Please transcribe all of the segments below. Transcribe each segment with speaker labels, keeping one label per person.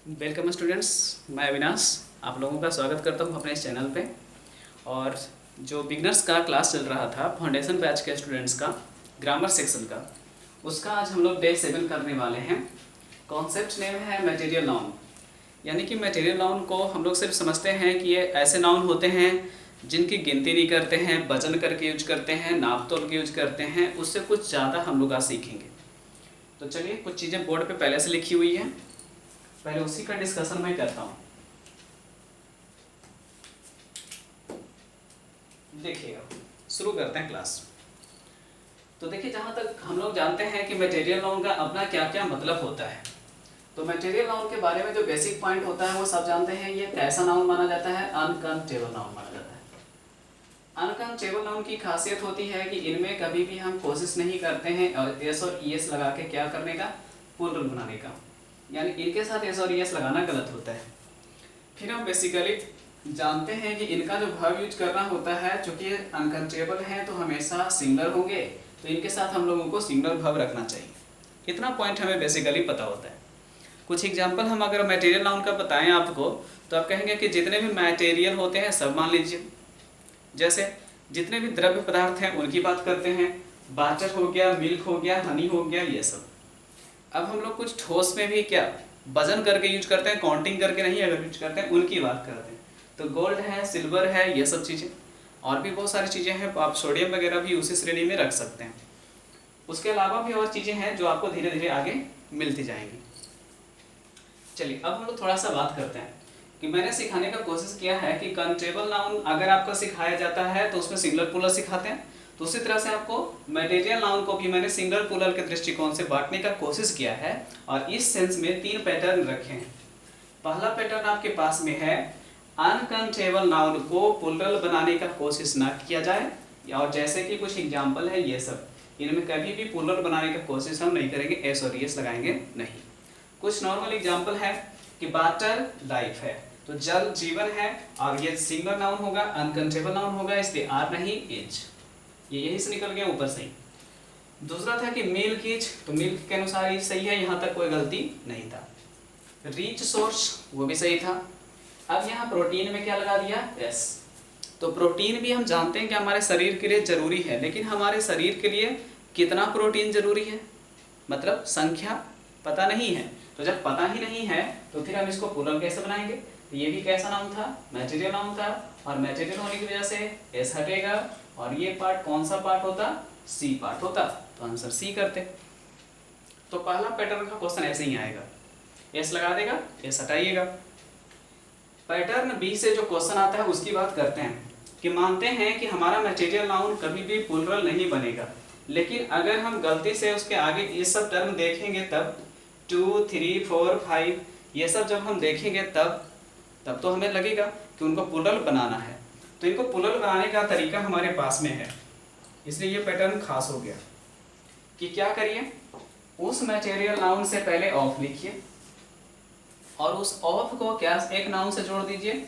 Speaker 1: Welcome students, मैं अविनाश आप लोगों का स्वागत करता हूं अपने इस चैनल पे। और जो बिगनर्स का क्लास चल रहा था फाउंडेशन बैच के स्टूडेंट्स का ग्रामर सेक्शन का, उसका आज हम लोग डे 7 करने वाले हैं। कॉन्सेप्ट नेम है मटेरियल नाउन। यानी कि मटेरियल नाउन को हम लोग सिर्फ समझते हैं कि ये ऐसे नाउन होते हैं जिनकी गिनती नहीं करते हैं, वजन करके यूज करते हैं, नाप तोल के यूज करते हैं। उससे कुछ ज़्यादा हम लोग आज सीखेंगे। तो चलिए, कुछ चीज़ें बोर्ड पे पहले से लिखी हुई हैं, पहले उसी का डिस्कशन मैं करता हूँ। देखिएगा, शुरू करते हैं क्लास। तो देखिए, जहाँ तक हम लोग जानते हैं कि मटेरियल नाउन का अपना क्या क्या मतलब होता है, तो मटेरियल नाउन के बारे में जो बेसिक पॉइंट होता है वो सब जानते हैं। ये कैसा नाउन माना जाता है? अनकाउंटेबल नाउन माना जाता है। अनकाउंटेबल नाउन की खासियत होती है कि इनमें कभी भी हम कोशिश नहीं करते हैं और एस और ईएस लगा के क्या करने का, प्लूरल बनाने का। यानी इनके साथ एस और ईएस लगाना गलत होता है। फिर हम बेसिकली जानते हैं कि इनका जो वर्ब यूज करना होता है, चूंकि ये अनकाउंटेबल है तो हमेशा सिंगुलर होंगे, तो इनके साथ हम लोगों को सिंगुलर वर्ब रखना चाहिए। इतना पॉइंट हमें बेसिकली पता होता है। कुछ एग्जांपल हम अगर मटेरियल नाउन का बताएं आपको, तो आप कहेंगे कि जितने भी मटेरियल होते हैं सब मान लीजिए। जैसे जितने भी द्रव्य पदार्थ हैं उनकी बात करते हैं। वाटर हो गया, मिल्क हो गया, हनी हो गया, ये सब। अब हम लोग कुछ ठोस में भी क्या वजन करके यूज करते हैं, काउंटिंग करके नहीं अगर यूज करते हैं, उनकी बात करते हैं। तो गोल्ड है, सिल्वर है, ये सब चीज़ें। और भी बहुत सारी चीज़ें हैं, आप सोडियम वगैरह भी उसी श्रेणी में रख सकते हैं। उसके अलावा भी और चीज़ें हैं जो आपको धीरे धीरे आगे मिलती जाएंगी। चलिए, अब हम लोग थोड़ा सा बात करते हैं कि मैंने सिखाने का कोशिश किया है कि काउंटेबल नाउन अगर आपको सिखाया जाता है तो उसमें सिंगुलर प्लूरल सिखाते हैं। तो उसी तरह से आपको मटेरियल नाउन को भी मैंने सिंगुलर प्लूरल के दृष्टिकोण से बांटने का कोशिश किया है। और इस सेंस में 3 पैटर्न रखे हैं। पहला पैटर्न आपके पास में है, अनकाउंटेबल नाउन को प्लूरल बनाने का कोशिश ना किया जाए। और जैसे कि कुछ एग्जाम्पल है ये सब, इनमें कभी भी प्लूरल बनाने का कोशिश हम नहीं करेंगे, एस और एस लगाएंगे नहीं। कुछ नॉर्मल एग्जाम्पल है कि वाटर लाइफ है, तो जल जीवन है, और ये सिंगुलर नाउन होगा, अनकाउंटेबल नाउन होगा, इसलिए आर नहीं एज, ये यही से निकल गया ऊपर से ही। दूसरा था कि मिल्क इज, तो मिल्क के अनुसार इज सही है, यहाँ तक कोई गलती नहीं था। रिच सोर्स, वो भी सही था। अब यहाँ प्रोटीन में क्या लगा दिया? एस। तो प्रोटीन भी हम जानते हैं कि हमारे शरीर के लिए जरूरी है, लेकिन हमारे शरीर के लिए कितना प्रोटीन जरूरी है, मतलब संख्या पता नहीं है। तो जब पता ही नहीं है तो फिर हम इसको प्लूरल कैसे बनाएंगे? तो ये भी कैसा नाउन था? मटेरियल नाउन था। और मटेरियल होने की वजह से एस हटेगा, और ये पार्ट कौन सा पार्ट होता? सी पार्ट होता। तो आंसर सी करते। तो पहला पैटर्न का क्वेश्चन ऐसे ही आएगा, एस लगा देगा, एस हटाइएगा। पैटर्न बी से जो क्वेश्चन आता है उसकी बात करते हैं कि मानते हैं कि हमारा मटेरियल नाउन कभी भी प्लूरल नहीं बनेगा, लेकिन अगर हम गलती से उसके आगे ये सब टर्म देखेंगे, तब 2, 3, 4, 5 ये सब जब हम देखेंगे तब तो हमें लगेगा कि उनको प्लूरल बनाना है। तो इनको प्लूरल बनाने का तरीका हमारे पास में है, इसलिए ये पैटर्न खास हो गया। कि क्या करिए, उस मटेरियल नाउन से पहले ऑफ लिखिए, और उस ऑफ को क्या एक नाउन से जोड़ दीजिए,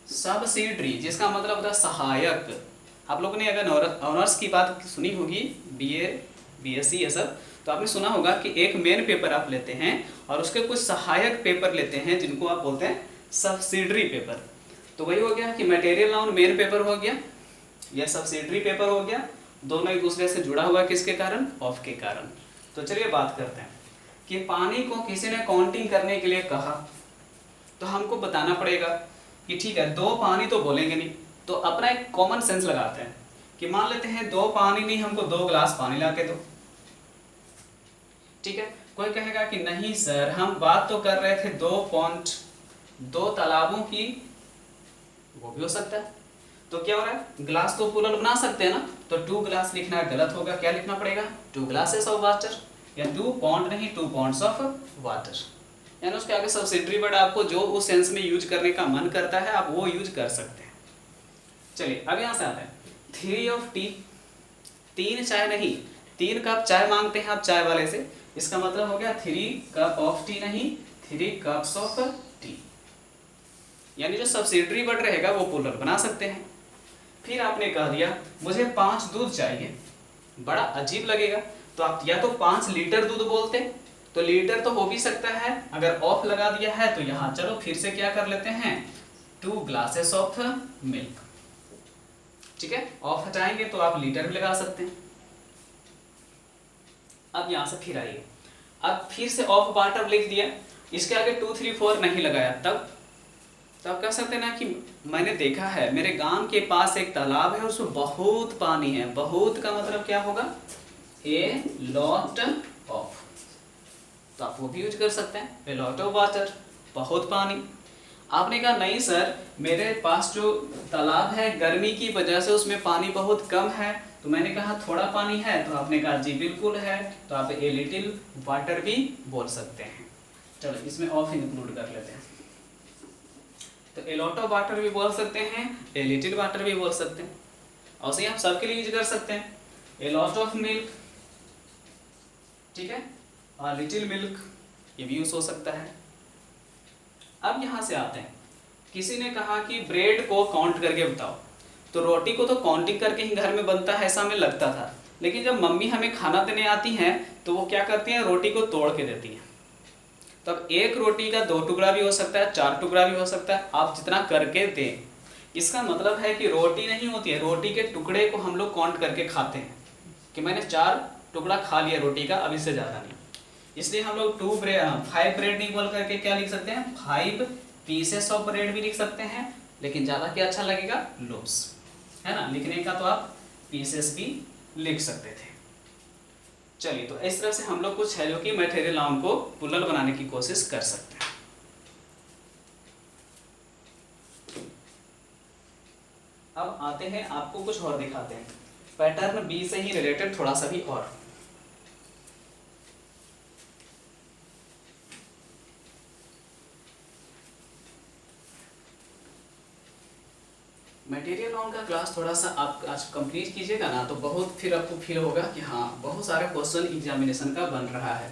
Speaker 1: सब्सिडरी, जिसका मतलब होता है सहायक। आप लोगों ने अगर ऑनर्स की बात सुनी होगी, बीए, बीएससी ये सब, तो आपने सुना होगा कि एक मेन पेपर आप लेते हैं और उसके कुछ सहायक पेपर लेते हैं, जिनको आप बोलते हैं सब्सिडरी पेपर। तो वही हो गया कि मटेरियल नाउन मेन पेपर हो गया या सब्सिडरी पेपर हो गया, दोनों एक दूसरे से जुड़ा हुआ किसके कारण? ऑफ के कारण। तो चलिए बात करते हैं कि पानी को किसी ने काउंटिंग करने के लिए कहा, तो हमको बताना पड़ेगा कि ठीक है, 2 पानी तो बोलेंगे नहीं, तो अपना एक कॉमन सेंस लगाते हैं कि मान लेते हैं 2 पानी नहीं, हमको 2 गिलास पानी ला के दो। ठीक है, कोई कहेगा कि नहीं सर, हम बात तो कर रहे थे 2 पॉइंट 2 तालाबों की, वो भी हो सकता है। तो क्या हो रहा है, ग्लास तो प्लूरल बना सकते हैं ना, तो 2 गिलास लिखना गलत होगा। क्या लिखना पड़ेगा? 2 ग्लासेस ऑफ वाटर, या 2 पॉइंट नहीं, 2 पॉइंट्स ऑफ वाटर। यानी उसके आगे सब्सिडरी वर्ड आपको जो उस सेंस में यूज करने का मन करता है आप वो यूज कर सकते हैं। चलिए, अब यहाँ से आता है 3 ऑफ टी, 3 चाय नहीं, 3 कप चाय मांगते हैं आप चाय वाले से, इसका मतलब हो गया 3 कप ऑफ टी नहीं, 3 कप्स ऑफ टी। यानी जो सब्सिडरी वर्ड रहेगा वो प्लूरल बना सकते हैं। फिर आपने कह दिया मुझे 5 दूध चाहिए, बड़ा अजीब लगेगा, तो आप या तो 5 लीटर दूध बोलते, तो लीटर तो हो भी सकता है, अगर ऑफ लगा दिया है तो यहाँ चलो फिर से क्या कर लेते हैं, 2 ग्लासेस ऑफ मिल्क। ठीक है, ऑफ हटाएंगे तो आप लीटर भी लगा सकते हैं। अब यहाँ से फिर आइए, अब फिर से ऑफ वाटर लिख दिया, इसके आगे 2 3 4 नहीं लगाया, तब कह सकते हैं ना कि मैंने देखा है मेरे गांव के पास एक तालाब है, उसमें बहुत पानी है। बहुत का मतलब क्या होगा, ए लॉट ऑफ, तो आप वो भी यूज कर सकते हैं, ए लॉट ऑफ वाटर, बहुत पानी। आपने कहा नहीं सर मेरे पास जो तालाब है गर्मी की वजह से उसमें पानी बहुत कम है, तो मैंने कहा थोड़ा पानी है, तो आपने कहा जी बिल्कुल है, तो आप ए लिटिल वाटर भी बोल सकते हैं। चलो इसमें ऑफ इंक्लूड कर लेते हैं, तो ए लॉट ऑफ वाटर भी बोल सकते हैं, ए लिटिल वाटर भी बोल सकते हैं, और सही हम सबके लिए यूज कर सकते हैं, ए लॉट ऑफ मिल्क, ठीक है, और लिटिल मिल्क ये भी यूज हो सकता है। अब यहाँ से आते हैं, किसी ने कहा कि ब्रेड को काउंट करके बताओ, तो रोटी को तो काउंटिंग करके ही घर में बनता है ऐसा हमें लगता था, लेकिन जब मम्मी हमें खाना देने आती हैं तो वो क्या करती हैं, रोटी को तोड़ के देती हैं। तब एक रोटी का 2 टुकड़ा भी हो सकता है, 4 टुकड़ा भी हो सकता है, आप जितना करके दें। इसका मतलब है कि रोटी नहीं होती है, रोटी के टुकड़े को हम लोग काउंट करके खाते हैं कि मैंने 4 टुकड़ा खा लिया रोटी का, अब इससे ज़्यादा नहीं। इसलिए हम लोग 5 ब्रेड नहीं बोल करके क्या लिख सकते हैं, 5 पीसेस ऑफ ब्रेड भी लिख सकते हैं, लेकिन ज़्यादा क्या अच्छा लगेगा, लोव्स, है ना, लिखने का तो आप पीसेस भी लिख सकते थे। चलिए, तो इस तरह से हम लोग कुछ है जो कि मटेरियल नाउन को प्लूरल बनाने की कोशिश कर सकते हैं। अब आते हैं, आपको कुछ और दिखाते हैं, पैटर्न बी से ही रिलेटेड थोड़ा सा भी और। मटेरियल नाउन का क्लास थोड़ा सा आप आज कंप्लीट कीजिएगा ना, तो बहुत फिर आपको फील होगा कि हाँ बहुत सारे क्वेश्चन एग्जामिनेशन का बन रहा है,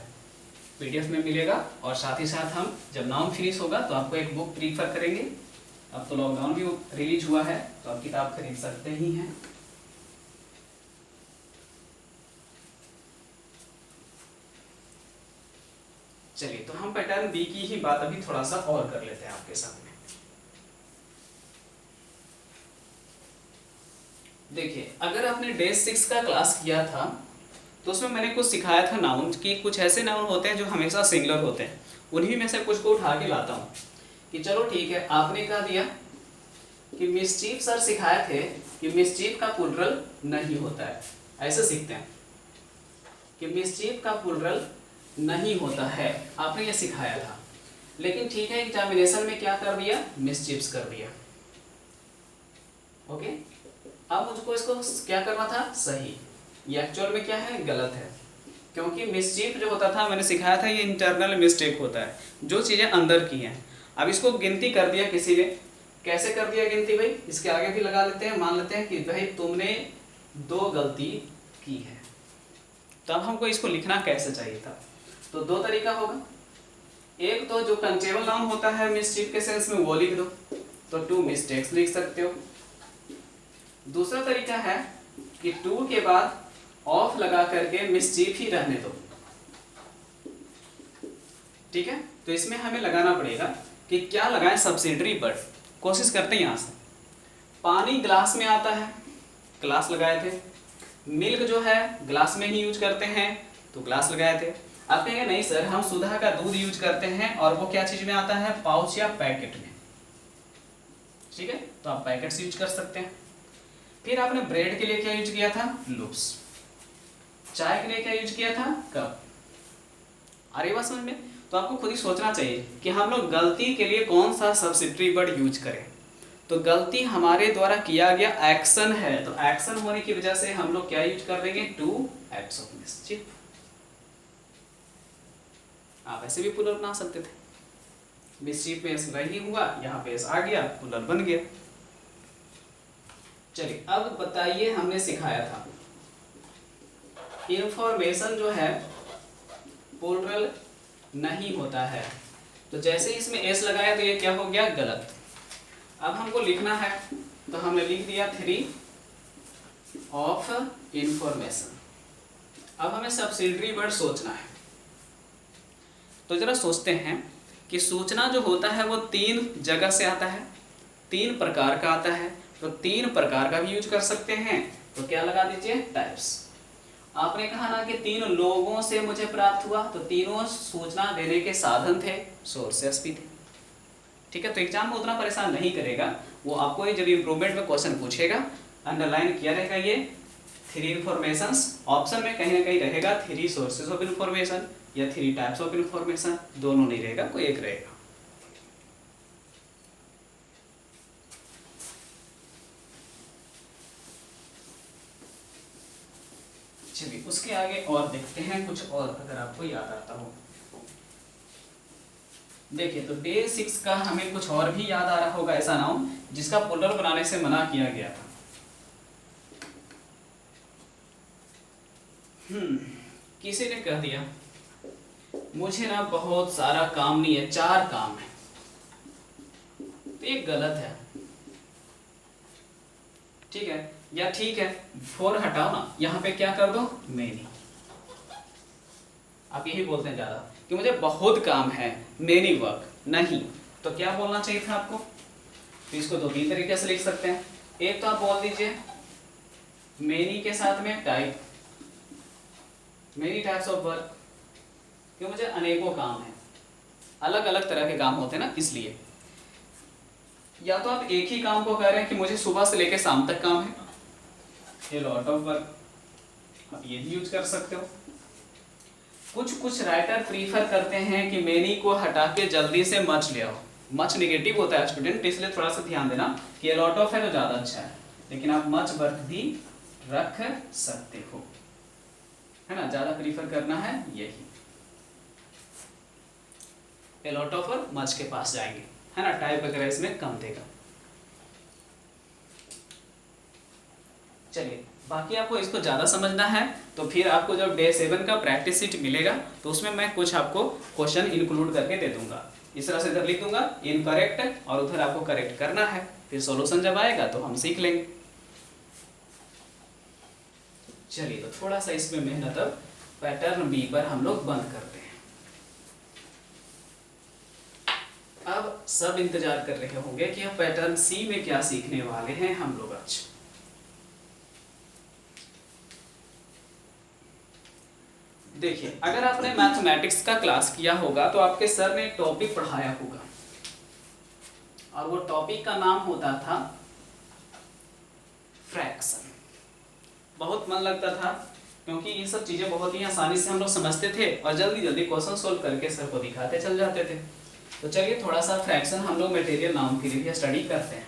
Speaker 1: पीडीएफ में मिलेगा। और साथ ही साथ हम जब नाउन फिनिश होगा तो आपको एक बुक प्रीफर करेंगे। अब तो लॉकडाउन भी रिलीज हुआ है तो आप किताब खरीद सकते ही हैं। चलिए, तो हम पैटर्न बी की ही बात अभी थोड़ा सा और कर लेते हैं आपके सामने। देखिए, अगर आपने डे 6 का क्लास किया था तो उसमें मैंने कुछ सिखाया था नाउन की, कुछ ऐसे नाउन होते हैं जो हमेशा सिंगुलर होते हैं, उन्हीं में से कुछ को उठा के लाता हूँ कि चलो ठीक है। आपने कहा दिया कि मिस्चीफ, सर सिखाए थे कि मिस्चीफ का प्लूरल नहीं होता है, ऐसे सीखते हैं कि मिस्चीफ का प्लूरल नहीं होता है, आपने ये सिखाया था। लेकिन ठीक है, एग्जामिनेशन में क्या कर दिया, मिस्चीफ्स कर दिया। ओके, अब मुझको इसको क्या करना था, सही। ये एक्चुअल में क्या है, गलत है, क्योंकि मिस्चीफ जो होता था मैंने सिखाया था ये इंटरनल मिस्टेक होता है, जो चीज़ें अंदर की हैं। अब इसको गिनती कर दिया किसी ने, कैसे कर दिया गिनती भाई, इसके आगे भी लगा लेते हैं, मान लेते हैं कि भाई तुमने 2 गलती की है। तो अब हमको इसको लिखना कैसे चाहिए था, तो 2 तरीका होगा। एक तो जो कंचेबल नाउन होता है मिस्चीफ के सेंस में वो लिख दो, तो 2 मिस्टेक्स लिख सकते हो। दूसरा तरीका है कि 2 के बाद ऑफ लगा करके मिस्चीफ ही रहने दो, ठीक है। तो इसमें हमें लगाना पड़ेगा कि क्या लगाएं, सब्सिडरी वर्ड। कोशिश करते हैं यहाँ से, पानी ग्लास में आता है, ग्लास लगाए थे। मिल्क जो है ग्लास में ही यूज करते हैं, तो ग्लास लगाए थे। आप कहेंगे नहीं सर हम सुधा का दूध यूज करते हैं, और वो क्या चीज में आता है, पाउच या पैकेट में, ठीक है, तो आप पैकेट्स यूज कर सकते हैं। फिर आपने ब्रेड के लिए क्या यूज किया था, लूप्स। चाय के लिए क्या यूज किया था, कप। अरे बात समझ में, तो आपको खुद ही सोचना चाहिए कि हम लोग गलती के लिए कौन सा सब्सिट्यूट वर्ड यूज करें। तो गलती हमारे द्वारा किया गया एक्शन है, तो एक्शन होने की वजह से हम लोग क्या यूज कर देंगे, 2 एक्ट्स ऑफ मिस्चीफ। आप ऐसे भी प्लूरल बना सकते थे, मिस्चीफ में एस नहीं हुआ, यहाँ पे एस आ गया, प्लूरल बन गया। चलिए, अब बताइए, हमने सिखाया था इंफॉर्मेशन जो है प्लूरल नहीं होता है, तो जैसे इसमें एस लगाया तो ये क्या हो गया, गलत। अब हमको लिखना है, तो हमने लिख दिया 3 ऑफ इंफॉर्मेशन। अब हमें सब्सिडरी वर्ड सोचना है, तो जरा सोचते हैं कि सूचना जो होता है वो 3 जगह से आता है, 3 प्रकार का आता है, तो 3 प्रकार का भी यूज कर सकते हैं। तो क्या लगा दीजिए, टाइप्स। आपने कहा ना कि 3 लोगों से मुझे प्राप्त हुआ, तो तीनों सूचना देने के साधन थे, सोर्सेस भी थे। ठीक है, तो एग्जाम में उतना परेशान नहीं करेगा, वो आपको जब इम्प्रूवमेंट में क्वेश्चन पूछेगा अंडरलाइन किया रहेगा ये 3 इन्फॉर्मेशंस, ऑप्शन में कहीं ना कहीं रहेगा 3 सोर्सेज ऑफ इन्फॉर्मेशन या 3 टाइप्स ऑफ इन्फॉर्मेशन, दोनों नहीं रहेगा, कोई एक रहेगा। चलिए उसके आगे और देखते हैं कुछ और अगर आपको याद आता हो। देखिए तो डे 6 का हमें कुछ और भी याद आ रहा होगा, ऐसा नाउन जिसका प्लूरल बनाने से मना किया गया था। किसी ने कह दिया मुझे ना बहुत सारा काम नहीं है, 4 काम है, तो ये गलत है। ठीक है, या ठीक है 4 हटाओ ना, यहाँ पे क्या कर दो, मेनी। आप यही बोलते हैं ज्यादा कि मुझे बहुत काम है, मेनी वर्क, नहीं तो क्या बोलना चाहिए था आपको। तो इसको 2-3 तरीके से लिख सकते हैं। एक तो आप बोल दीजिए मेनी के साथ में type, many types of work, क्यों मुझे अनेकों काम है, अलग अलग तरह के काम होते हैं ना, इसलिए। या तो आप एक ही काम को कह रहे हैं कि मुझे सुबह से लेकर शाम तक काम है, ये लॉट ऑफ वर्क, आप ये भी यूज कर सकते हो। कुछ राइटर प्रीफर करते हैं कि मेनी को हटा के जल्दी से मच ले आओ। मच नेगेटिव होता है स्टूडेंट, इसलिए थोड़ा सा ध्यान देना कि ये लॉट ऑफ है तो ज्यादा अच्छा है, लेकिन आप मच वर्क भी रख सकते हो, है ना, ज्यादा प्रीफर करना है यही। ए लॉट ऑफ और मच के पास जाएंगे, है ना, टाइप वगैरह इसमें कम देगा। चलिए बाकी आपको इसको ज़्यादा समझना है तो फिर आपको जब डे 7 का प्रैक्टिस शीट मिलेगा तो उसमें मैं कुछ आपको क्वेश्चन इंक्लूड करके दे दूंगा। इस तरह से इधर लिख दूंगा इनकरेक्ट और उधर आपको करेक्ट करना है, फिर सॉल्यूशन जब आएगा तो हम सीख लेंगे। चलिए तो थोड़ा सा इसमें मेहनत अब पैटर्न बी पर हम लोग बंद करते हैं। अब सब इंतजार कर रहे होंगे कि अब पैटर्न सी में क्या सीखने वाले हैं हम लोग आज। देखिए अगर आपने मैथमेटिक्स का क्लास किया होगा तो आपके सर ने टॉपिक पढ़ाया होगा और वो टॉपिक का नाम होता था फ्रैक्शन। बहुत मन लगता था क्योंकि ये सब चीजें बहुत ही आसानी से हम लोग समझते थे और जल्दी जल्दी क्वेश्चन सोल्व करके सर को दिखाते चल जाते थे। तो चलिए थोड़ा सा फ्रैक्शन हम लोग मटेरियल नाउन के लिए स्टडी करते हैं।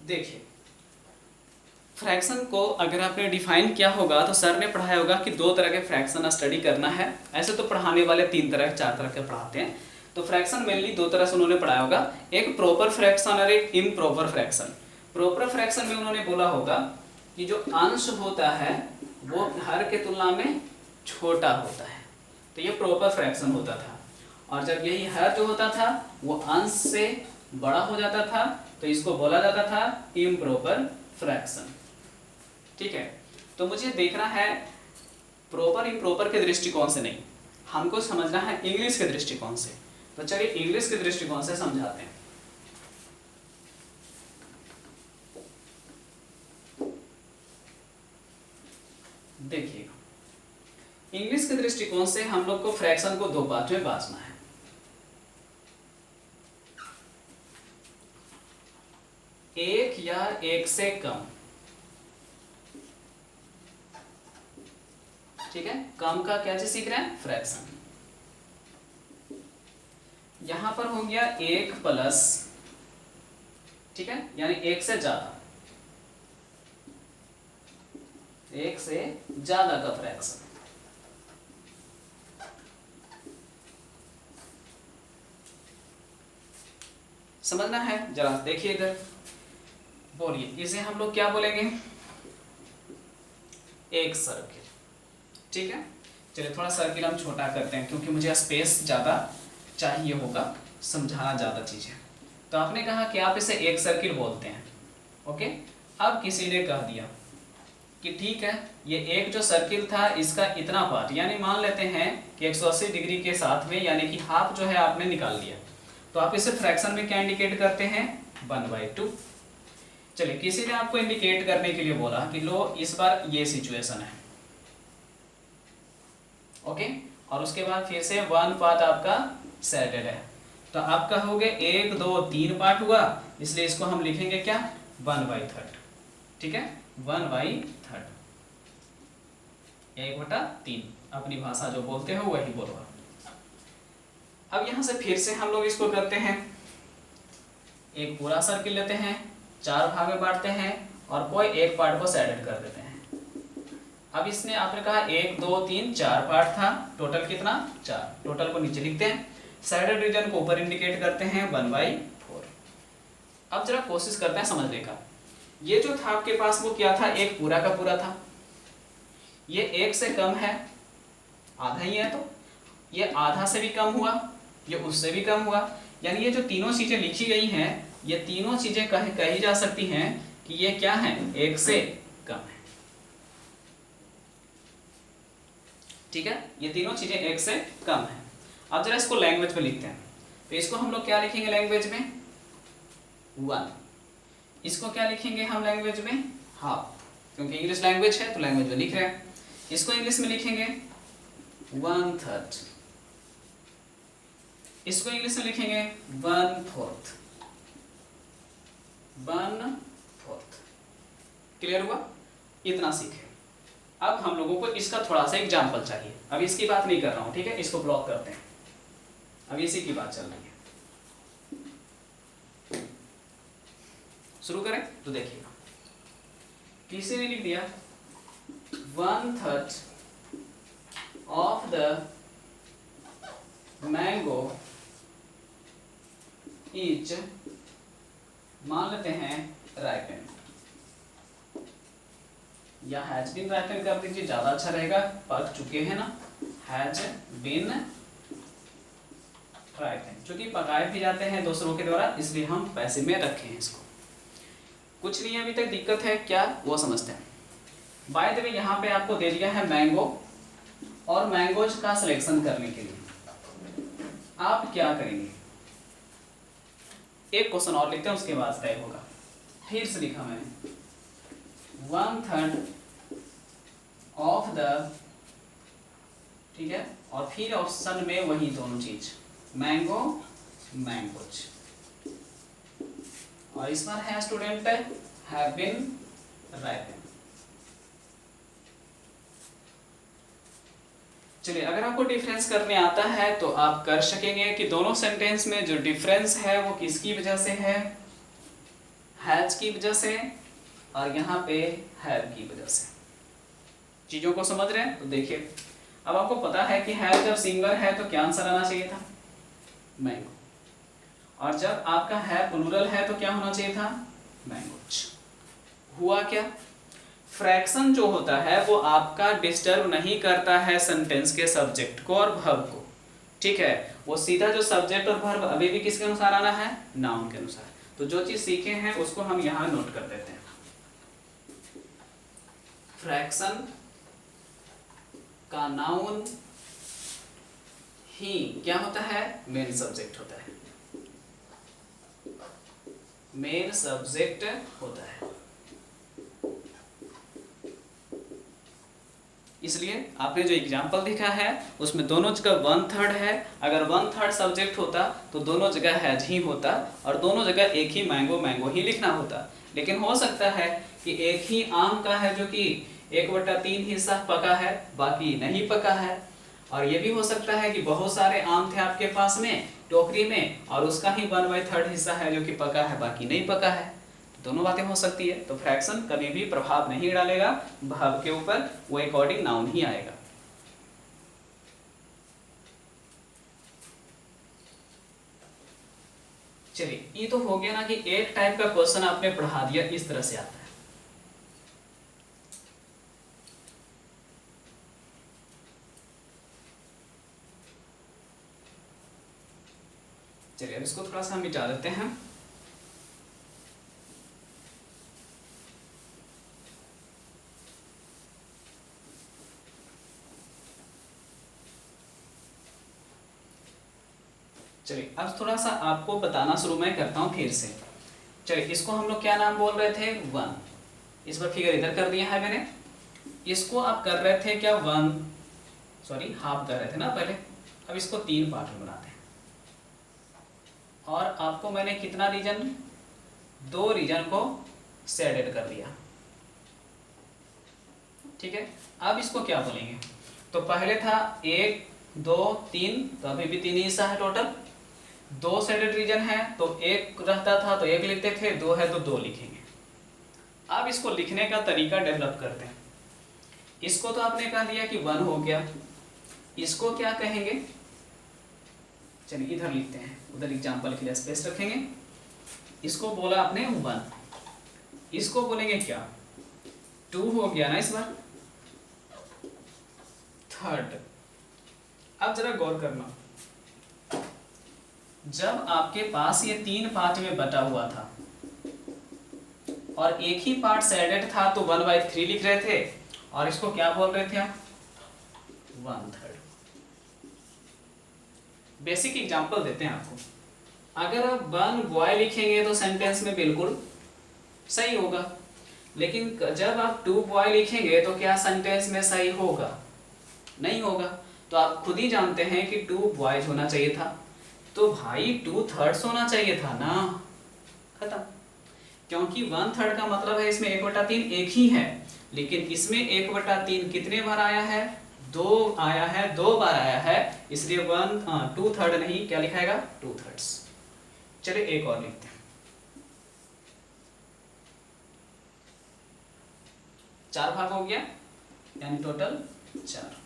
Speaker 1: देखिए फ्रैक्शन को अगर आपने डिफाइन किया होगा तो सर ने पढ़ाया होगा कि 2 तरह के फ्रैक्शन स्टडी करना है। ऐसे तो पढ़ाने वाले 3 तरह 4 तरह के पढ़ाते हैं, तो फ्रैक्शन मेनली 2 तरह से उन्होंने पढ़ाया होगा, एक प्रॉपर फ्रैक्शन और एक इम्प्रॉपर फ्रैक्शन। प्रॉपर फ्रैक्शन में उन्होंने बोला होगा कि जो अंश होता है वो हर के तुलना में छोटा होता है, तो ये प्रॉपर फ्रैक्शन होता था। और जब यही हर जो होता था वो अंश से बड़ा हो जाता था तो इसको बोला जाता था इम्प्रॉपर फ्रैक्शन। ठीक है, तो मुझे देखना है प्रॉपर इम्प्रॉपर के दृष्टिकोण से नहीं, हमको समझना है इंग्लिश के दृष्टिकोण से। तो चलिए इंग्लिश के दृष्टिकोण से समझाते हैं। देखिए इंग्लिश के दृष्टिकोण से हम लोग को फ्रैक्शन को 2 पार्ट में बांटना है। एक या एक से कम, ठीक है, कम का क्या चीज सीख रहे हैं, फ्रैक्शन। यहां पर हो गया 1 प्लस, ठीक है, यानी 1 से ज्यादा, 1 से ज्यादा का फ्रैक्शन। समझना है, जरा देखिए इधर, बोलिए इसे हम लोग क्या बोलेंगे, एक सर्किल। ठीक है, चलिए थोड़ा सर्किल हम छोटा करते हैं क्योंकि मुझे स्पेस ज़्यादा चाहिए होगा, समझाना ज़्यादा चीज़ है। तो आपने कहा कि आप इसे एक सर्किल बोलते हैं, ओके। अब किसी ने कह दिया कि ठीक है ये एक जो सर्किल था इसका इतना पार्ट, यानी मान लेते हैं कि 180 डिग्री के साथ में, यानी कि हाफ जो है आपने निकाल लिया, तो आप इसे फ्रैक्शन में क्या इंडिकेट करते हैं, 1/2। चलिए किसी ने आपको इंडिकेट करने के लिए बोला कि लो इस बार ये सिचुएशन है, ओके, और उसके बाद फिर से 1 पार्ट आपका सैडेड है, तो आपका हो गया 1 2 3 पार्ट हुआ, इसलिए इसको हम लिखेंगे क्या, 1/3, ठीक है, 1/3, 1/3, अपनी भाषा जो बोलते हो वही बोलो। अब यहां से फिर से हम लोग इसको करते हैं, एक पूरा सर्किल लेते हैं, 4 भाग में बांटते हैं और कोई एक पार्ट को सैडेड कर देते हैं। अब इसने आपने कहा 1 2 3 4 पार्ट था, टोटल कितना, 4, टोटल को नीचे लिखते हैं, सैडेड रीजन को ऊपर इंडिकेट करते हैं 1/4। अब जरा कोशिश करते हैं समझने का, ये जो था आपके पास वो क्या था, एक पूरा का पूरा था, ये 1 से कम है, आधा ही है, तो ये आधा से भी कम हुआ, ये उससे भी कम हुआ, यानी ये जो तीनों चीजें लिखी गई हैं, ये तीनों चीजें कही जा सकती हैं कि ये क्या है, 1 से कम है, ठीक है, ये तीनों चीजें 1 से कम है। अब जरा इसको लैंग्वेज में लिखते हैं, तो इसको हम लोग क्या लिखेंगे लैंग्वेज में, 1, इसको क्या लिखेंगे हम लैंग्वेज में, हाफ, क्योंकि इंग्लिश लैंग्वेज है तो लैंग्वेज में लिख रहे हैं, इसको इंग्लिश में लिखेंगे 1/3, इसको इंग्लिश में लिखेंगे 1/4, 1/4, क्लियर हुआ, इतना सीखे। अब हम लोगों को इसका थोड़ा सा एग्जाम्पल चाहिए, अब इसकी बात नहीं कर रहा हूं, ठीक है, इसको ब्लॉक करते हैं, अब इसी की बात चल रही है। शुरू करें, तो देखिएगा, किसी ने लिख दिया 1/3 ऑफ द मैंगो इज, मान लेते हैं राइपेंड, या हैज बीन राइपेंड कर दीजिए, ज्यादा अच्छा रहेगा, पक चुके हैं ना, हैज बीन राइपेंड, क्योंकि पकाए भी जाते हैं दूसरों के द्वारा, इसलिए हम पैसे में रखे हैं इसको, कुछ नहीं अभी तक दिक्कत है क्या, वो समझते हैं। बाय द वे यहाँ पे आपको दे दिया है मैंगो, और मैंगोज का सिलेक्शन करने के लिए आप क्या करेंगे, एक क्वेश्चन और लिखते हैं उसके बाद तय होगा, फिर से लिखा मैंने 1/3 ऑफ द, ठीक है, और फिर ऑप्शन में वही दोनों चीज, मैंगो मैंगोज, और इस बार है स्टूडेंट हैव बीन राइपेंड। चलिए अगर आपको डिफरेंस करने आता है तो आप कर सकेंगे कि दोनों सेंटेंस में जो डिफरेंस है वो किसकी वजह से है, हैज की वजह से, और यहाँ पे हैव की वजह से। चीजों को समझ रहे हैं, तो देखिए अब आपको पता है कि हैव जब सिंगुलर है तो क्या आंसर आना चाहिए था, मैंगो, और जब आपका है प्लूरल है तो क्या होना चाहिए था, मैंगोज। हुआ क्या, फ्रैक्शन जो होता है वो आपका डिस्टर्ब नहीं करता है सेंटेंस के सब्जेक्ट को और वर्ब को, ठीक है, वो सीधा जो सब्जेक्ट और वर्ब अभी भी किसके अनुसार आना है, नाउन के अनुसार। तो जो चीज सीखे हैं उसको हम यहां नोट कर देते हैं, फ्रैक्शन का नाउन ही क्या होता है, मेन सब्जेक्ट होता है, मेन सब्जेक्ट होता है। इसलिए आपने जो एग्जाम्पल देखा है उसमें दोनों जगह 1/3 है, अगर 1/3 सब्जेक्ट होता तो दोनों जगह हैज ही होता और दोनों जगह एक ही मैंगो मैंगो ही लिखना होता। लेकिन हो सकता है कि एक ही आम का है जो कि 1/3 हिस्सा पका है बाकी नहीं पका है, और ये भी हो सकता है कि बहुत सारे आम थे आपके पास में टोकरी में और उसका ही 1/3 हिस्सा है जो कि पका है बाकी नहीं पका है, दोनों बातें हो सकती है। तो फ्रैक्शन कभी भी प्रभाव नहीं डालेगा वर्ब के ऊपर, वो अकॉर्डिंग नाउन ही आएगा। चलिए ये तो हो गया ना कि एक टाइप का क्वेश्चन आपने पढ़ा दिया, इस तरह से आता है। चलिए अब इसको थोड़ा सा हम मिटा देते हैं। चलिए अब थोड़ा सा आपको बताना शुरू मैं करता हूँ फिर से। चलिए इसको हम लोग क्या नाम बोल रहे थे, 1। इस पर फिगर इधर कर दिया है मैंने। इसको आप कर रहे थे क्या, 1 सॉरी हाफ कर रहे थे ना पहले। अब इसको 3 पार्ट में बनाते हैं। और आपको मैंने कितना रीजन, 2 रीजन को शेडेड कर दिया। ठीक है, अब इसको क्या बोलेंगे, तो पहले था 1 2 3, तो अभी भी 3 हिस्सा है टोटल। 2 शेडेड रीजन है तो 1 रहता था तो 1 लिखते थे, 2 है तो 2 लिखेंगे। अब इसको लिखने का तरीका डेवलप करते हैं। इसको तो आपने कह दिया कि 1 हो गया, इसको क्या कहेंगे, चलिए इधर लिखते हैं, उधर एग्जाम्पल के लिए स्पेस रखेंगे। इसको बोला आपने 1, इसको बोलेंगे क्या, 2 हो गया ना इस बार, 3rd। अब जरा गौर करना, जब आपके पास ये 3 पार्ट में बटा हुआ था और एक ही पार्ट शेडेड था तो 1/3 लिख रहे थे, और इसको क्या बोल रहे थे आप, 1/3। बेसिक एग्जांपल देते हैं आपको। अगर आप 1 बॉय लिखेंगे तो सेंटेंस में बिल्कुल सही होगा, लेकिन जब आप 2 बॉय लिखेंगे तो क्या सेंटेंस में सही होगा, नहीं होगा। तो आप खुद ही जानते हैं कि 2 बॉयज होना चाहिए था, तो भाई 2/3 होना चाहिए था ना, खत्म। क्योंकि 1/3 का मतलब है इसमें 1/3 एक ही है, लेकिन इसमें 1/3 कितने बार आया है, 2 आया है, 2 बार आया है, इसलिए 2/3 नहीं, क्या लिखाएगा, 2/3। चलिए एक और लिखते हैं, 4 भाग हो गया, यानी टोटल 4।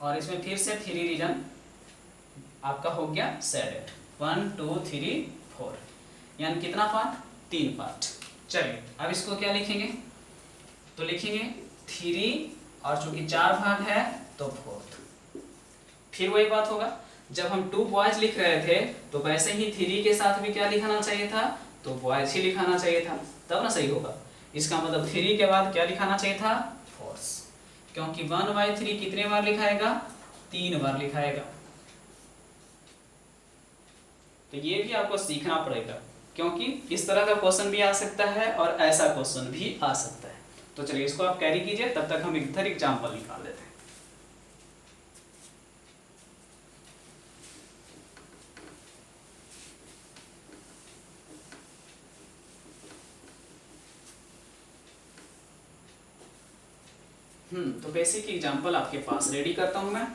Speaker 1: और इसमें फिर से 3 रीजन आपका हो गया शेडेड, 1 2 3 4, यानी कितना पार्ट, 3 पार्ट। चलिए अब इसको क्या लिखेंगे, तो लिखेंगे 3, और चूंकि 4 भाग है तो 4th। फिर वही बात होगा, जब हम 2 बॉयज लिख रहे थे तो वैसे ही 3 के साथ भी क्या लिखाना चाहिए था, तो बॉयज ही लिखाना चाहिए था, तब ना सही होगा। इसका मतलब 3 के बाद क्या लिखाना चाहिए था, 4, क्योंकि 1/3 कितने बार लिखाएगा, 3 बार लिखाएगा। तो ये भी आपको सीखना पड़ेगा, क्योंकि इस तरह का क्वेश्चन भी आ सकता है और ऐसा क्वेश्चन भी आ सकता है। तो चलिए इसको आप कैरी कीजिए, तब तक हम इधर एग्जाम्पल निकाल लेते हैं। तो बेसिक एग्जाम्पल आपके पास रेडी करता हूं मैं।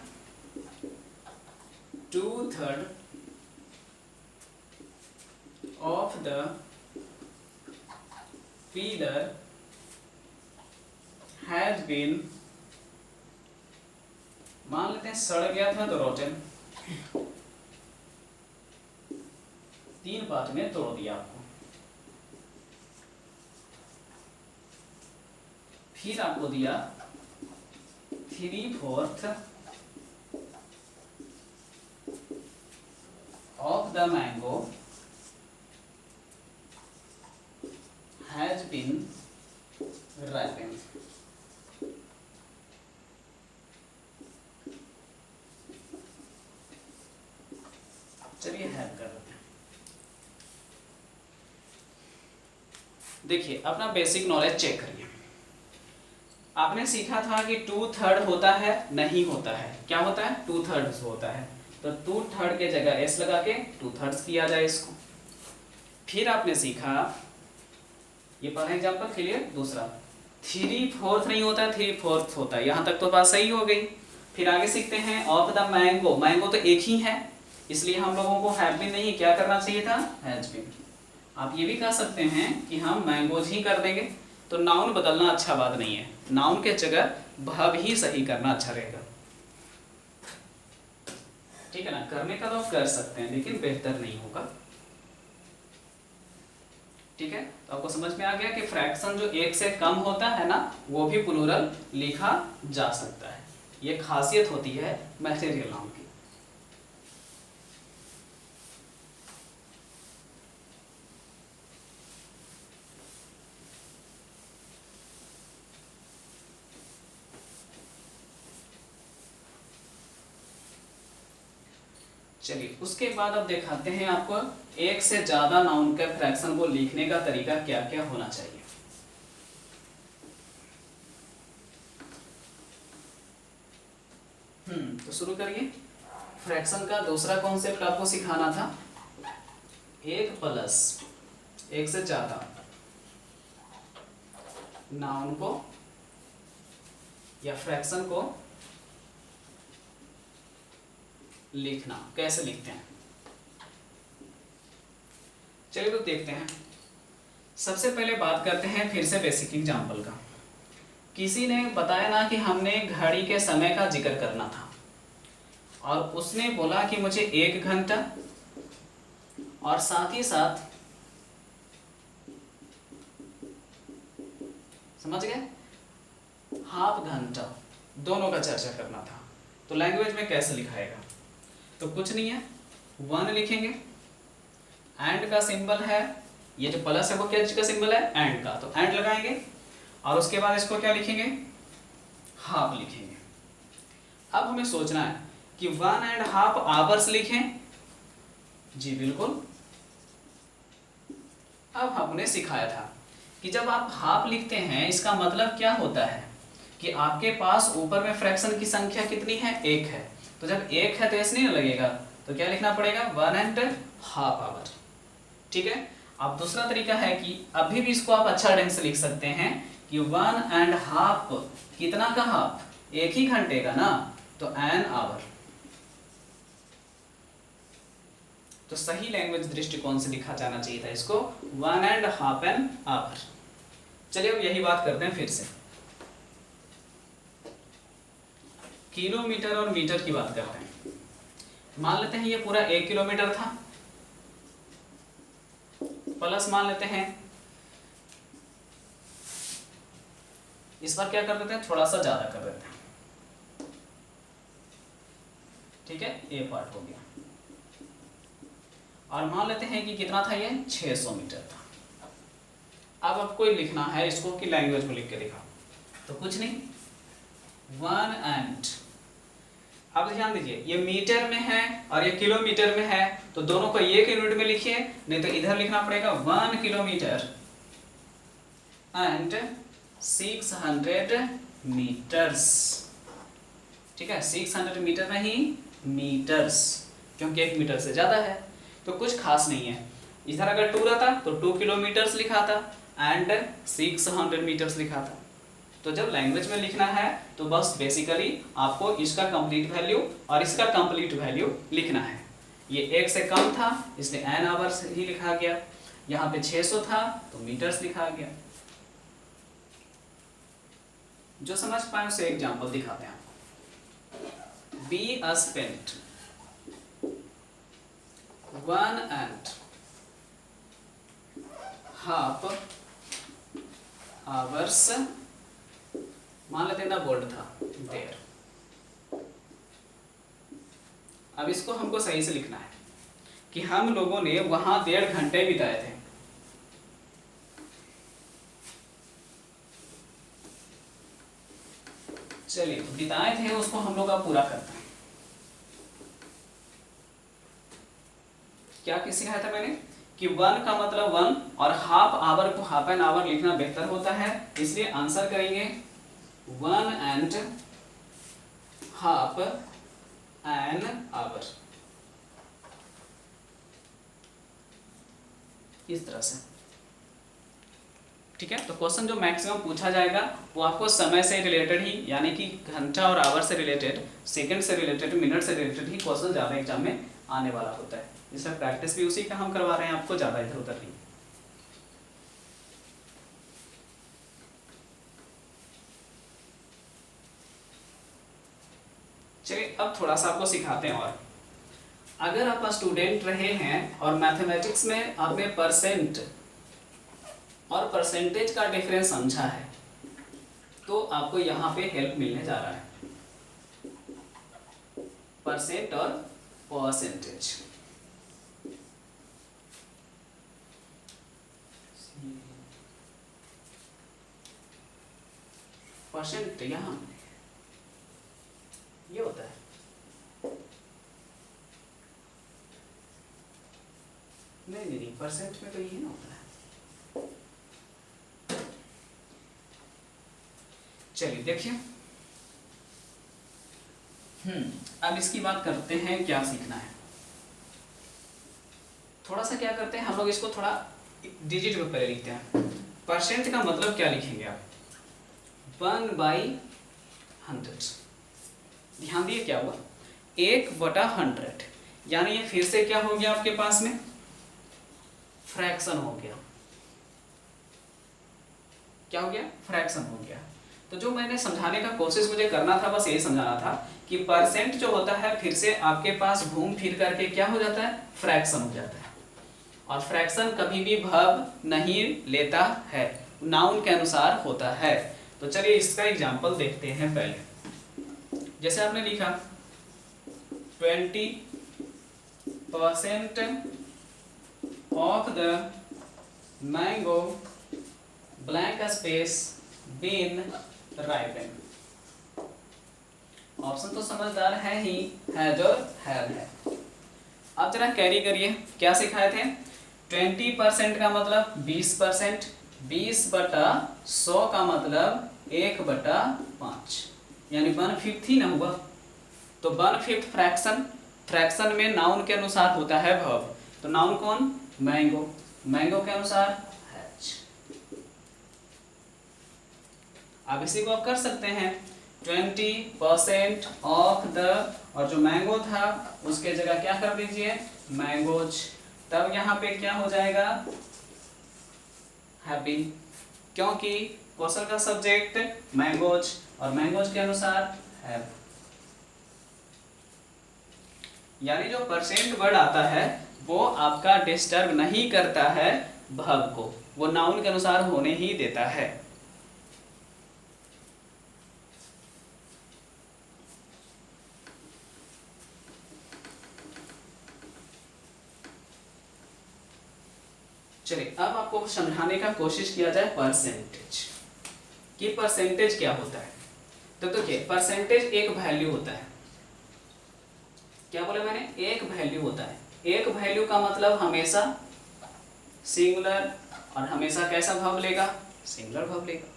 Speaker 1: 2/3 of the pillar has been, मान लेते हैं सड़ गया था तो रोटन, 3 पार्ट में तोड़ दिया आपको। फिर आपको दिया 3/4 of the mango has been ripened। चलिए हेल्प कर देते हैं। देखिए अपना बेसिक नॉलेज चेक करिए। आपने सीखा था कि 2/3 होता है, नहीं होता है, क्या होता है, 2/3 होता है, तो 2/3 के जगह s लगा के 2/3 किया जाए इसको। फिर आपने सीखा, ये पहला एग्जाम्पल क्लियर। दूसरा 3/4 नहीं होता है, 3/4 होता है, यहाँ तक तो बात सही हो गई। फिर आगे सीखते हैं ऑफ द मैंगो, मैंगो तो एक ही है, इसलिए हम लोगों को हैव बीन नहीं, क्या करना चाहिए था, हैज बीन। आप ये भी कह सकते हैं कि हम मैंगोज ही कर देंगे, तो नाउन बदलना अच्छा बात नहीं है, नाउन के जगह वर्ब ही सही करना अच्छा रहेगा। ठीक है ना, करने का तो आप कर सकते हैं, लेकिन बेहतर नहीं होगा। ठीक है, तो आपको समझ में आ गया कि फ्रैक्शन जो 1 से कम होता है ना, वो भी प्लूरल लिखा जा सकता है। ये खासियत होती है मैटेरियल नाउन की। चलिए उसके बाद अब दिखाते हैं आपको एक से ज्यादा नाउन के फ्रैक्शन को लिखने का तरीका क्या क्या होना चाहिए। तो शुरू करिए। फ्रैक्शन का दूसरा कॉन्सेप्ट आपको सिखाना था, एक प्लस एक से ज्यादा नाउन को या फ्रैक्शन को लिखना, कैसे लिखते हैं। चलिए तो देखते हैं। सबसे पहले बात करते हैं फिर से बेसिक एग्जांपल का। किसी ने बताया ना कि हमने घड़ी के समय का जिक्र करना था और उसने बोला कि मुझे 1 घंटा और साथ ही साथ, समझ गए, हाफ घंटा दोनों का चर्चा करना था। तो लैंग्वेज में कैसे लिखाएगा? तो कुछ नहीं है, 1 लिखेंगे, एंड का सिंबल है, ये जो प्लस है वो क्या का सिंबल है? एंड का, तो एंड लगाएंगे और उसके बाद इसको क्या लिखेंगे? हाफ लिखेंगे। अब हमें सोचना है कि 1.5 आवर्स लिखें। जी बिल्कुल। अब हमने सिखाया था कि जब आप हाफ लिखते हैं इसका मतलब क्या होता है कि आपके पास ऊपर में फ्रैक्शन की संख्या कितनी है? 1 है। तो जब 1 है तो ऐसे नहीं लगेगा, तो क्या लिखना पड़ेगा? 1.5 आवर। ठीक है। अब दूसरा तरीका है कि अभी भी इसको आप अच्छा ढंग से लिख सकते हैं कि 1.5 कितना का हाफ? 1 ही घंटे का ना, तो एन आवर। तो सही लैंग्वेज दृष्टिकोण से लिखा जाना चाहिए था इसको 1.5 एन आवर। चलिए अब यही बात करते हैं फिर से। किलोमीटर और मीटर की बात करते हैं। मान लेते हैं ये पूरा 1 किलोमीटर था, प्लस मान लेते हैं, इस बार क्या कर देते हैं, थोड़ा सा ज्यादा कर देते हैं। ठीक है, ए पार्ट हो गया। और मान लेते हैं कि कितना था ये? 600 मीटर था। अब आपको लिखना है इसको कि लैंग्वेज में लिख के दिखाओ। तो कुछ नहीं, 1 एंड, अब ध्यान दीजिए ये मीटर में है और ये किलोमीटर में है, तो दोनों को एक यूनिट में लिखिए, नहीं तो इधर लिखना पड़ेगा 1 किलोमीटर एंड 600 मीटर्स। ठीक है, 600 मीटर नहीं, मीटर्स, क्योंकि 1 मीटर से ज्यादा है। तो कुछ खास नहीं है। इधर अगर 2 रहता तो 2 किलोमीटर्स लिखा था एंड 600 मीटर्स लिखा था। तो जब लैंग्वेज में लिखना है तो बस बेसिकली आपको इसका कंप्लीट वैल्यू और इसका कंप्लीट वैल्यू लिखना है। ये 1 से कम था इसलिए एन आवर्स ही लिखा गया, यहाँ पे 600 था तो मीटर्स लिखा गया। जो समझ पाए उसे एग्जांपल दिखाते हैं आपको। बी स्पेंट 1.5 आवर्स, मान लेते ना बोल्ड था देर। अब इसको हमको सही से लिखना है कि हम लोगों ने वहां 1.5 घंटे बिताए थे। चलिए तो बिताए थे उसको हम लोग अब पूरा करते हैं। क्या किसी कहा था मैंने कि 1 का मतलब 1 और हाफ आवर को हाफ एन आवर लिखना बेहतर होता है, इसलिए आंसर करेंगे 1.5 एन आवर। इस तरह से। ठीक है, तो क्वेश्चन जो मैक्सिमम पूछा जाएगा वो आपको समय से रिलेटेड ही, यानी कि घंटा और आवर से रिलेटेड, सेकंड से रिलेटेड, मिनट से रिलेटेड ही क्वेश्चन ज्यादा एग्जाम में आने वाला होता है। इसमें प्रैक्टिस भी उसी का हम करवा रहे हैं आपको, ज्यादा इधर उधर नहीं। चलिए अब थोड़ा सा आपको सिखाते हैं। और अगर आप स्टूडेंट रहे हैं और मैथमेटिक्स में आपने परसेंट और परसेंटेज का डिफरेंस समझा है तो आपको यहाँ पे हेल्प मिलने जा रहा है, परसेंट और परसेंटेज। परसेंट यहाँ ये होता है, नहीं नहीं नहीं, परसेंट में तो यही ना होता है। चलिए देखिए, अब इसकी बात करते हैं, क्या सीखना है। थोड़ा सा क्या करते हैं हम लोग, इसको थोड़ा डिजिट में पहले लिखते हैं। परसेंट का मतलब क्या लिखेंगे आप, 1/100। ध्यान दिए क्या हुआ, 1/100, यानी ये फिर से क्या हो गया आपके पास में, फ्रैक्शन हो गया। क्या हो गया, फ्रैक्शन हो गया। तो जो मैंने समझाने का कोशिश मुझे करना था, बस यही समझाना था कि परसेंट जो होता है फिर से आपके पास घूम फिर करके क्या हो जाता है, फ्रैक्शन हो जाता है। और फ्रैक्शन कभी भी वर्ब नहीं लेता है, नाउन के अनुसार होता है। तो चलिए इसका एग्जांपल देखते हैं पहले। जैसे आपने लिखा 20% of the mango blank space been ripen. Option तो समझदार है ही, हैज और हैव है। अब जरा कैरी करिए, क्या सिखाए थे, 20% का मतलब 20%, 20/100 का मतलब 1/5, यानी 1/5 ही ना हुआ। तो 1/5 फ्रैक्शन, फ्रैक्शन में नाउन के अनुसार होता है वर्ब। तो नाउन कौन, मैंगो, मैंगो के अनुसार हैज। अब इसी को आप कर सकते हैं, 20% ऑफ द, और जो मैंगो था उसके जगह क्या कर दीजिए, मैंगोज। तब यहाँ पे क्या हो जाएगा, हैप्पी, क्योंकि क्वेश्चन का सब्जेक्ट मैंगोज और मैंगोज के अनुसार हैव। यानी जो परसेंट वर्ड आता है वो आपका डिस्टर्ब नहीं करता है वर्ब को, वो नाउन के अनुसार होने ही देता है। चलिए अब आपको समझाने का कोशिश किया जाए परसेंटेज, कि परसेंटेज क्या होता है। तो देखिए, परसेंटेज एक वैल्यू होता है। क्या बोले मैंने, एक वैल्यू होता है। एक वैल्यू का मतलब हमेशा सिंगुलर, और हमेशा कैसा वर्ब लेगा, सिंगुलर वर्ब लेगा।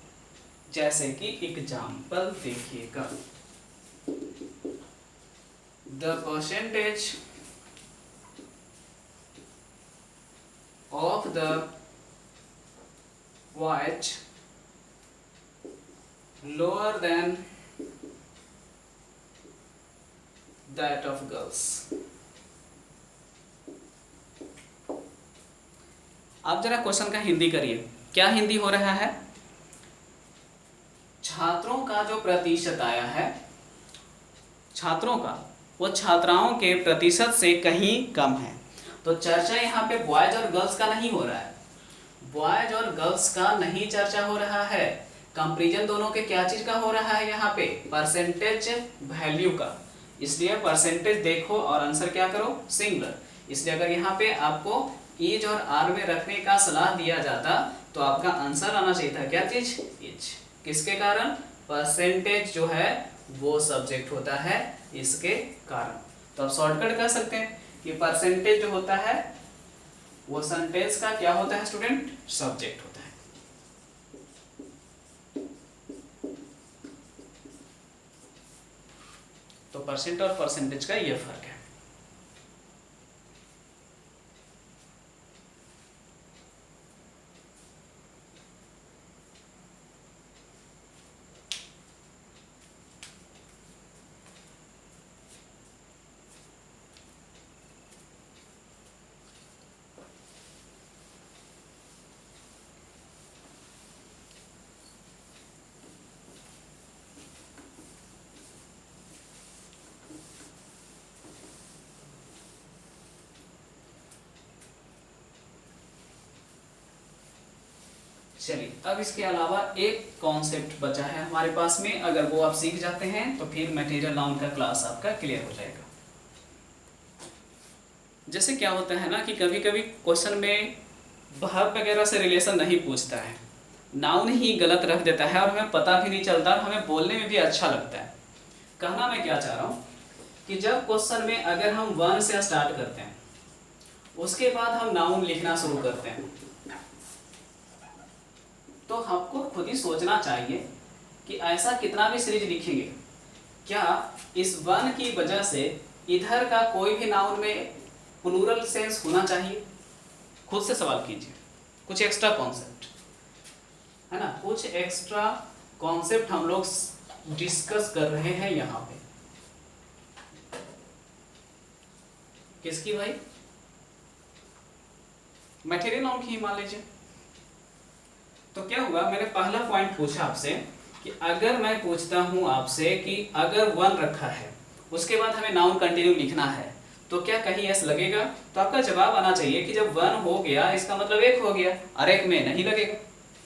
Speaker 1: जैसे कि एग्जांपल देखिएगा, the percentage of the boys lower than that of girls। आप जरा क्वेश्चन का हिंदी करिए, क्या हिंदी हो रहा है, छात्रों का जो प्रतिशत आया है, छात्रों का, वो छात्राओं के प्रतिशत से कहीं कम है। तो चर्चा यहाँ पे बॉयज और गर्ल्स का नहीं हो रहा है, बॉयज और गर्ल्स का नहीं चर्चा हो रहा है, कंपैरिजन दोनों के क्या चीज का हो रहा है, यहाँ पे परसेंटेज वैल्यू का। इसलिए परसेंटेज देखो और आंसर क्या करो, सिंगुलर। इसलिए अगर यहाँ पे आपको इज और आर में रखने का सलाह दिया जाता तो आपका आंसर आना चाहिए था क्या चीज, इज। किसके कारण, परसेंटेज जो है वो सब्जेक्ट होता है, इसके कारण। तो आप शॉर्टकट कर सकते हैं कि परसेंटेज जो होता है वो सेंटेंस का क्या होता है स्टूडेंट, सब्जेक्ट होता है। तो परसेंट और परसेंटेज का ये फर्क है। चलिए अब इसके अलावा एक कॉन्सेप्ट बचा है हमारे पास में, अगर वो आप सीख जाते हैं तो फिर मटेरियल नाउन का क्लास आपका क्लियर हो जाएगा। जैसे क्या होता है ना कि कभी कभी क्वेश्चन में वर्ब वगैरह से रिलेशन नहीं पूछता है, नाउन ही गलत रख देता है और हमें पता भी नहीं चलता और हमें बोलने में भी अच्छा लगता है। कहना मैं क्या चाह रहा हूँ कि जब क्वेश्चन में अगर हम 1 से स्टार्ट करते हैं, उसके बाद हम नाउन लिखना शुरू करते हैं। तो हमको खुद ही सोचना चाहिए कि ऐसा कितना भी सीरीज लिखेंगे, क्या इस वन की वजह से इधर का कोई भी नाउन में प्लूरल सेंस होना चाहिए? खुद से सवाल कीजिए। कुछ एक्स्ट्रा कॉन्सेप्ट है ना, कुछ एक्स्ट्रा कॉन्सेप्ट हम लोग डिस्कस कर रहे हैं यहाँ पे। किसकी भाई? मटेरियल नाउन की ही मान लीजिए। तो क्या हुआ, मैंने पहला पॉइंट पूछा आपसे कि अगर मैं पूछता हूं आपसे कि अगर वन रखा है उसके बाद हमें नाउन कंटिन्यू लिखना है तो क्या कहीं एस लगेगा? तो आपका जवाब आना चाहिए कि जब वन हो गया इसका मतलब एक हो गया, और एक में नहीं लगेगा।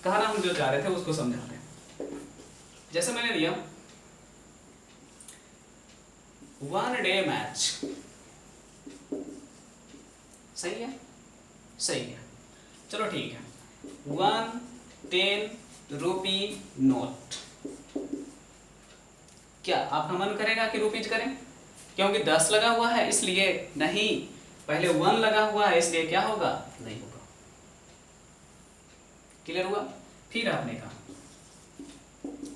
Speaker 1: कहा ना हम जो जा रहे थे उसको समझा रहे हैं। जैसे मैंने लिया वन डे मैच, सही है? सही है, चलो ठीक है। 1 10 रुपी नोट, क्या आपका मन करेगा कि रुपीज करें? क्योंकि 10 लगा हुआ है इसलिए नहीं, पहले 1 लगा हुआ है इसलिए क्या होगा? नहीं होगा। क्लियर हुआ? फिर आपने कहा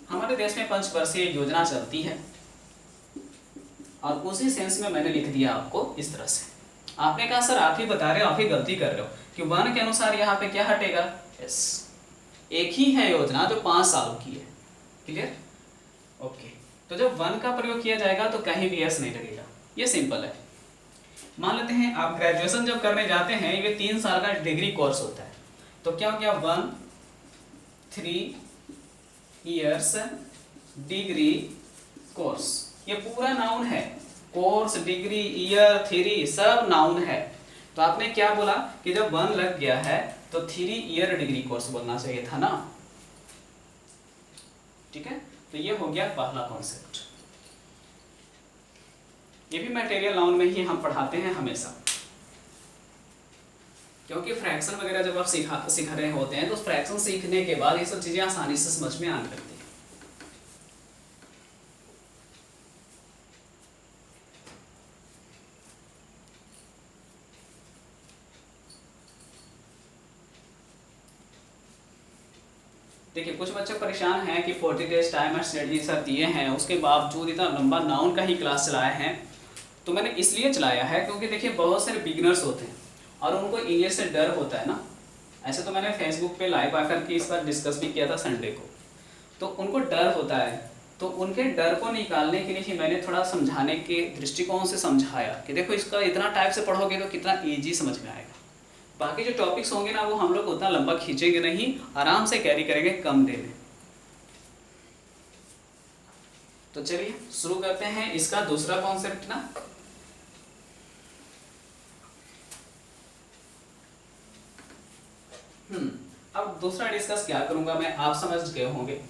Speaker 1: हमारे देश में पंचवर्षीय योजना चलती है, और उसी सेंस में मैंने लिख दिया आपको इस तरह से। आपने कहा सर आप ही बता रहे हो, आप ही गलती कर रहे हो कि वन के अनुसार यहाँ पे क्या हटेगा? यस, एक ही है योजना जो 5 सालों की है। क्लियर? ओके, तो जब वन का प्रयोग किया जाएगा तो कहीं भी एस नहीं लगेगा, ये सिंपल है। मान लेते हैं आप ग्रेजुएशन जब करने जाते हैं, ये 3 साल का डिग्री कोर्स होता है, तो क्या हो गया? 1 3 इयर्स डिग्री कोर्स, ये पूरा नाउन है। कोर्स, डिग्री, ईयर, 3 सब नाउन है। तो आपने क्या बोला कि जब 1 लग गया है तो 3 ईयर डिग्री कोर्स बोलना चाहिए था ना। ठीक है, तो ये हो गया पहला कॉन्सेप्ट। ये भी मटेरियल नाउन में ही हम पढ़ाते हैं हमेशा, क्योंकि फ्रैक्शन वगैरह जब आप सिखा रहे होते हैं तो फ्रैक्शन सीखने के बाद ये सब चीजें आसानी से समझ में आने लगती है। देखिए कुछ बच्चे परेशान हैं कि 40 days time and study sir दिए हैं, उसके बावजूद इतना लंबा नाउन का ही क्लास चलाए हैं। तो मैंने इसलिए चलाया है क्योंकि देखिए बहुत सारे बिगिनर्स होते हैं और उनको इंग्लिश से डर होता है ना। ऐसे तो मैंने फेसबुक पे लाइव आकर के इस पर डिस्कस भी किया था संडे को, तो उनको डर होता है। तो उनके डर को निकालने के लिए ही मैंने थोड़ा समझाने के दृष्टिकोण से समझाया कि देखो इसका इतना टाइप से पढ़ोगे तो कितना ईजी समझ में आएगा। बाकी जो टॉपिक्स होंगे ना वो हम लोग उतना लंबा खींचेंगे नहीं, आराम से कैरी करेंगे कम डे में। तो चलिए शुरू करते हैं इसका दूसरा कॉन्सेप्ट ना। अब दूसरा डिस्कस क्या करूंगा मैं, आप समझ गए होंगे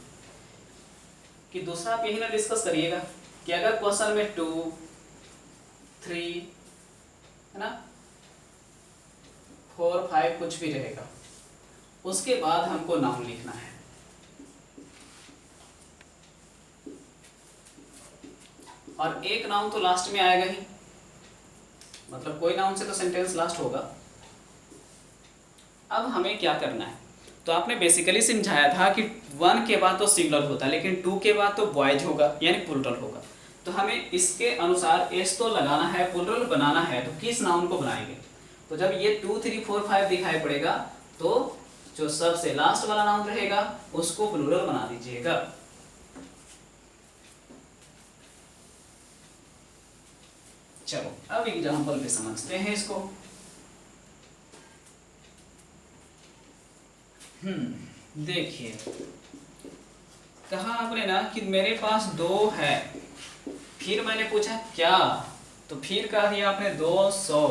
Speaker 1: कि दूसरा आप यही ना डिस्कस करिएगा कि अगर क्वेश्चन में 2 3 है ना 4 5 कुछ भी रहेगा, उसके बाद हमको नाउन लिखना है। और एक नाउन तो लास्ट में आएगा ही, मतलब कोई नाउन से तो सेंटेंस लास्ट होगा। अब हमें क्या करना है, तो आपने बेसिकली समझाया था कि 1 के बाद तो सिंगुलर होता है लेकिन 2 के बाद तो बॉयज होगा यानी प्लूरल होगा। तो हमें इसके अनुसार एस तो लगाना है, प्लूरल बनाना है, तो किस नाउन को बनाएंगे? तो जब ये 2 3 4 5 दिखाई पड़ेगा तो जो सबसे लास्ट वाला नाउन रहेगा उसको प्लूरल बना दीजिएगा। चलो अब एग्जांपल पे समझते हैं इसको। देखिए कहा आपने ना कि मेरे पास 2 है, फिर मैंने पूछा क्या, तो फिर कह दिया आपने 200।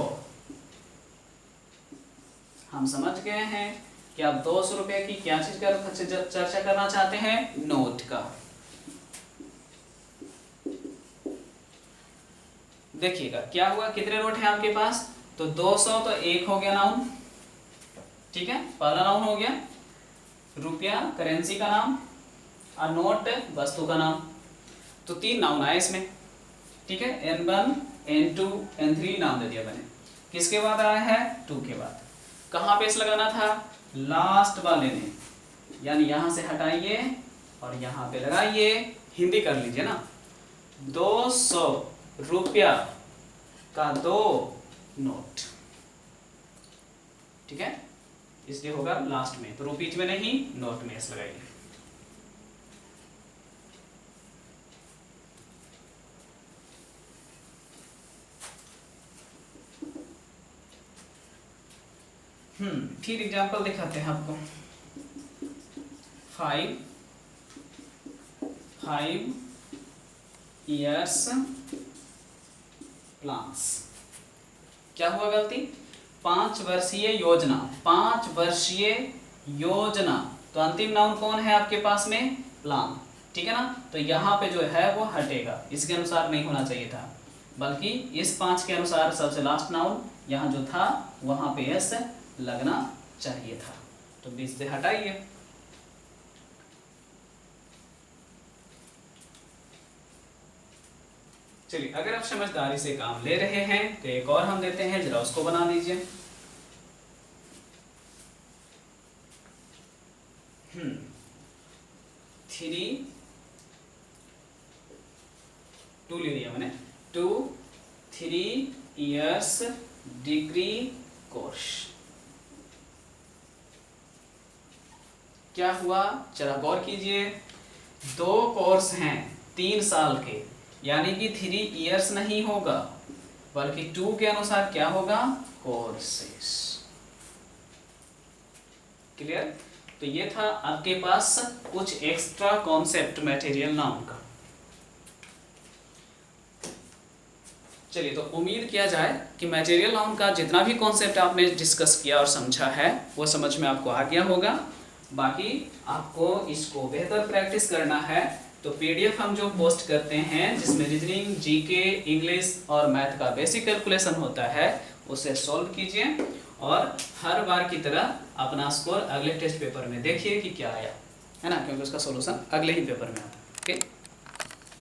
Speaker 1: हम समझ गए हैं कि आप 200 रुपए की क्या चीज का चर्चा करना चाहते हैं? नोट का। देखिएगा क्या हुआ, कितने नोट हैं आपके पास? तो 200 तो एक हो गया नाउन, ठीक है, पहला नाउन हो गया। रुपया करेंसी का नाम और नोट वस्तु का नाम, तो 3 नाउन आए इसमें, ठीक है। N1 N2 N3 नाम दे दिया मैंने। किसके बाद आया है, टू के बाद। कहाँ पे एस लगाना था, लास्ट वाले में, यानी यहां से हटाइए और यहां पे लगाइए, हिंदी कर लीजिए ना। 200 रुपया का 2 नोट, ठीक है, इसलिए होगा लास्ट में, तो रुपीज में नहीं नोट में एस लगाइए। फिर एग्जांपल दिखाते हैं आपको। 5 years प्लान्स, क्या हुआ गलती, 5 वर्षीय योजना, 5 वर्षीय योजना, तो अंतिम नाउन कौन है आपके पास में, प्लान, ठीक है ना। तो यहाँ पे जो है वो हटेगा, इसके अनुसार नहीं होना चाहिए था, बल्कि इस 5 के अनुसार सबसे लास्ट नाउन यहाँ जो था वहां पे एस लगना चाहिए था, तो 20 से हटाइए। चलिए, अगर आप समझदारी से काम ले रहे हैं तो एक और हम देते हैं, जरा उसको बना दीजिए। 2 ले लिया मैंने, 2-3 years डिग्री कोर्स। क्या हुआ, जरा गौर कीजिए, 2 कोर्स हैं 3 साल के, यानी कि 3 years नहीं होगा, बल्कि 2 के अनुसार क्या होगा, कोर्सेस। क्लियर। तो ये था आपके पास कुछ एक्स्ट्रा कॉन्सेप्ट मटेरियल नाउन का। चलिए, तो उम्मीद किया जाए कि मटेरियल नाउन का जितना भी कॉन्सेप्ट आपने डिस्कस किया और समझा है वो समझ में आपको आ गया होगा। बाकी आपको इसको बेहतर प्रैक्टिस करना है तो पीडीएफ हम जो पोस्ट करते हैं जिसमें रीजनिंग, जीके, इंग्लिश और मैथ का बेसिक कैलकुलेशन होता है उसे सॉल्व कीजिए और हर बार की तरह अपना स्कोर अगले टेस्ट पेपर में देखिए कि क्या आया, है ना, क्योंकि उसका सॉल्यूशन अगले ही पेपर में आता है। ओके।